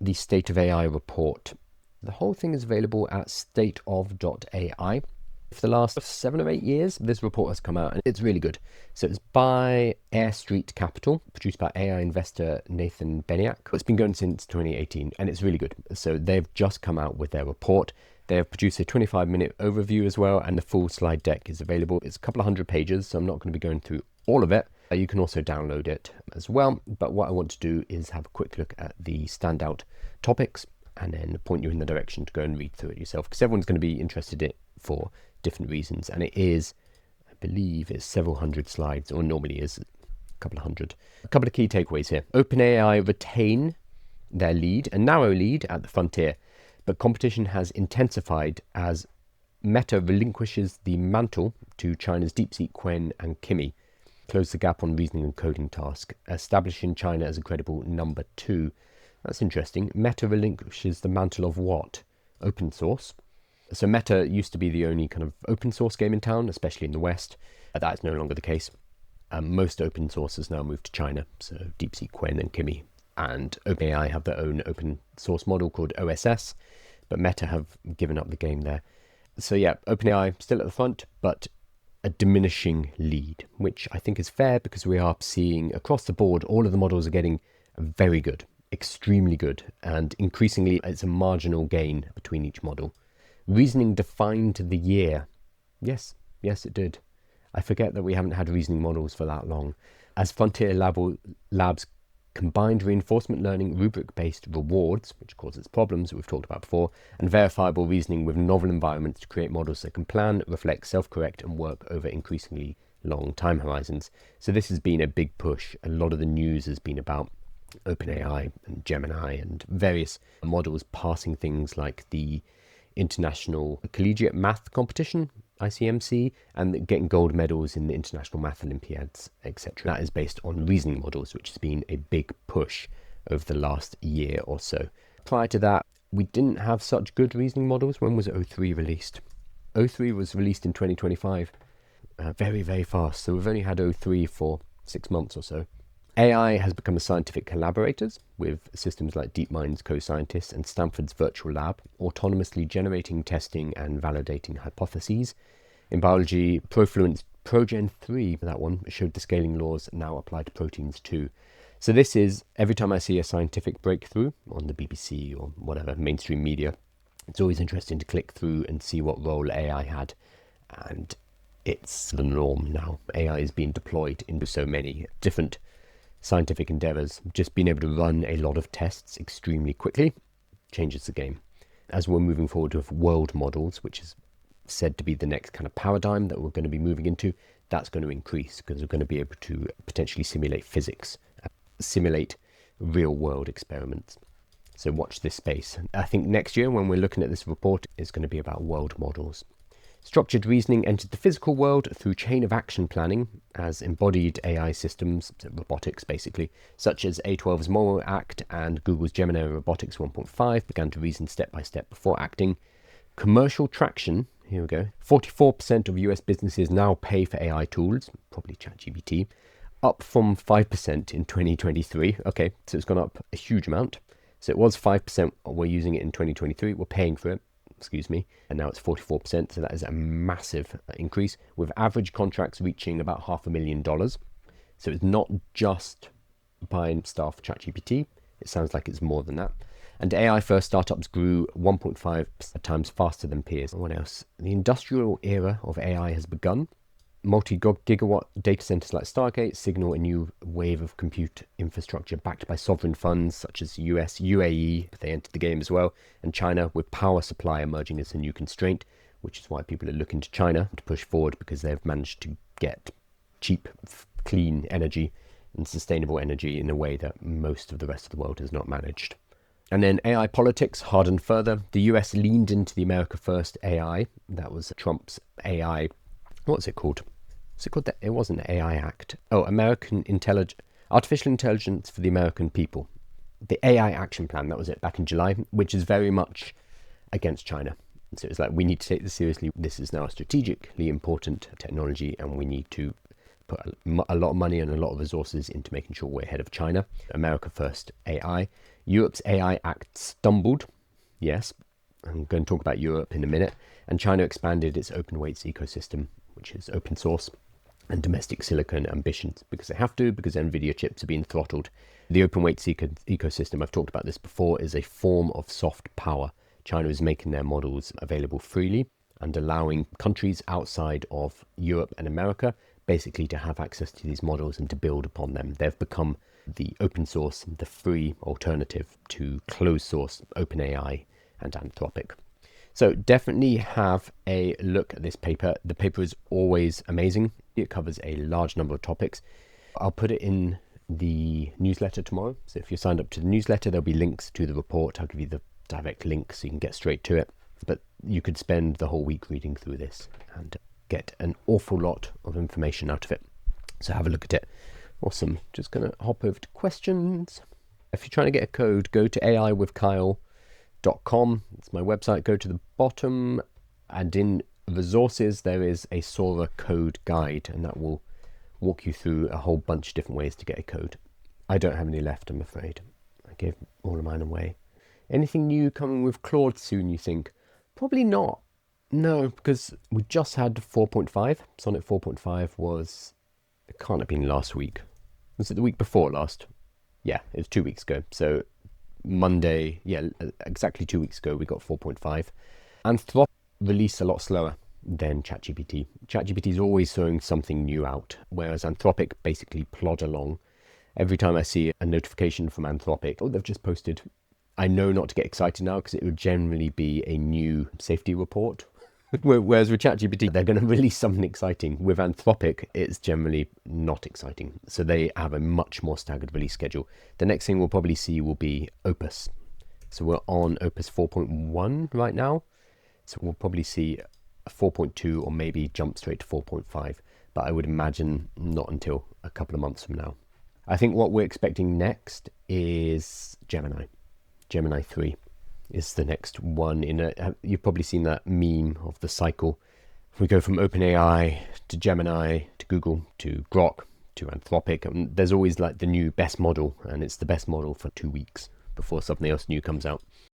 the State of AI report. The whole thing is available at stateof.ai. For the last 7 or 8 years, this report has come out and it's really good. So it's by Air Street Capital, produced by AI investor Nathan Beniak. It's been going since 2018 and it's really good. So they've just come out with their report. They have produced a 25-minute overview as well, and the full slide deck is available. It's a couple of 100 pages, so I'm not going to be going through all of it. You can also download it as well. But what I want to do is have a quick look at the standout topics and then point you in the direction to go and read through it yourself, because everyone's going to be interested in it for different reasons. And it is, I believe, it's several hundred slides, or normally is a couple of hundred. A couple of key takeaways here. OpenAI retain their lead, a narrow lead at the frontier, but competition has intensified as Meta relinquishes the mantle to China's DeepSeek, Qwen and Kimi, close the gap on reasoning and coding task, establishing China as a credible number 2. That's interesting. Meta relinquishes the mantle of what? Open source. So Meta used to be the only kind of open source game in town, especially in the West. That is no longer the case. Most open source has now moved to China. So DeepSeek, Qwen and Kimi. And OpenAI have their own open source model called OSS, but Meta have given up the game there. So yeah, OpenAI still at the front, but a diminishing lead, which I think is fair because we are seeing across the board, all of the models are getting very good, extremely good, and increasingly it's a marginal gain between each model. Reasoning defined the year. Yes, it did. I forget that we haven't had reasoning models for that long. As Frontier Labs combined reinforcement learning rubric-based rewards, which causes problems that we've talked about before, and verifiable reasoning with novel environments to create models that can plan, reflect, self-correct, and work over increasingly long time horizons. So this has been a big push. A lot of the news has been about OpenAI and Gemini and various models passing things like the International Collegiate Math Competition, ICMC, and getting gold medals in the International Math Olympiads, etc. That is based on reasoning models, which has been a big push over the last year or so. Prior to that, we didn't have such good reasoning models. When was O3 released? O3 was released in 2025. Very, very fast. So we've only had O3 for 6 months or so. AI has become a scientific collaborators with systems like DeepMind's co-scientists and Stanford's virtual lab, autonomously generating, testing and validating hypotheses. In biology, Profluent's Progen 3, that one, showed the scaling laws now apply to proteins too. So this is, every time I see a scientific breakthrough on the BBC or whatever, mainstream media, it's always interesting to click through and see what role AI had. And it's the norm now. AI is being deployed into so many different scientific endeavors. Just being able to run a lot of tests extremely quickly changes the game. As we're moving forward with world models, which is said to be the next kind of paradigm that we're going to be moving into, that's going to increase because we're going to be able to potentially simulate physics, simulate real world experiments. So watch this space. I think next year when we're looking at this report, it's going to be about world models. Structured reasoning entered the physical world through chain of action planning as embodied AI systems, robotics basically, such as A12's Moral Act and Google's Gemini Robotics 1.5 began to reason step by step before acting. Commercial traction, here we go, 44% of US businesses now pay for AI tools, probably ChatGPT, up from 5% in 2023. Okay, so it's gone up a huge amount. So it was 5% were using it in 2023, we're paying for it. And now it's 44%, so that is a massive increase, with average contracts reaching about $500,000. So it's not just buying stuff for ChatGPT, it sounds like it's more than that. And AI-first startups grew 1.5 times faster than peers. What else? The industrial era of AI has begun. Multi-gigawatt data centers like Stargate signal a new wave of compute infrastructure backed by sovereign funds such as US, UAE, they entered the game as well, and China, with power supply emerging as a new constraint, which is why people are looking to China to push forward because they've managed to get cheap, clean energy and sustainable energy in a way that most of the rest of the world has not managed. And then AI politics hardened further. The US leaned into the America First AI. That was Trump's AI. What's it called? What's it called? That it wasn't the AI Act. Oh, Artificial Intelligence for the American People. The AI Action Plan, that was it, back in July, which is very much against China. So it's like, we need to take this seriously. This is now a strategically important technology and we need to put a lot of money and a lot of resources into making sure we're ahead of China. America first AI. Europe's AI Act stumbled. Yes, I'm going to talk about Europe in a minute. And China expanded its open weights ecosystem, which is open source and domestic silicon ambitions, because they have to, because NVIDIA chips are being throttled. The open weights ecosystem, I've talked about this before, is a form of soft power. China is making their models available freely and allowing countries outside of Europe and America basically to have access to these models and to build upon them. They've become the open source, the free alternative to closed source OpenAI and Anthropic. So definitely have a look at this paper. The paper is always amazing. It covers a large number of topics. I'll put it in the newsletter tomorrow. So if you're signed up to the newsletter, there'll be links to the report. I'll give you the direct link so you can get straight to it. But you could spend the whole week reading through this and get an awful lot of information out of it. So have a look at it. Awesome. Just going to hop over to questions. If you're trying to get a code, go to aiwithkyle.com. It's my website. Go to the bottom and in resources, there is a Sora code guide, and that will walk you through a whole bunch of different ways to get a code. I don't have any left, I'm afraid. I gave all of mine away. Anything new coming with Claude soon, you think? Probably not. No, because we just had 4.5. Sonnet 4.5 was, it can't have been last week. Was it the week before last? Yeah, it was 2 weeks ago. So Monday, yeah, exactly 2 weeks ago, we got 4.5. Anthropic released a lot slower than ChatGPT. ChatGPT is always throwing something new out, whereas Anthropic basically plod along. Every time I see a notification from Anthropic, oh, they've just posted, I know not to get excited now because it would generally be a new safety report. Whereas with ChatGPT, they're going to release something exciting. With Anthropic, it's generally not exciting. So they have a much more staggered release schedule. The next thing we'll probably see will be Opus. So we're on Opus 4.1 right now. So we'll probably see a 4.2 or maybe jump straight to 4.5. But I would imagine not until a couple of months from now. I think what we're expecting next is Gemini. Gemini 3 is the next one. You've probably seen that meme of the cycle. If we go from OpenAI to Gemini to Google to Grok to Anthropic, and there's always like the new best model, and it's the best model for 2 weeks before something else new comes out.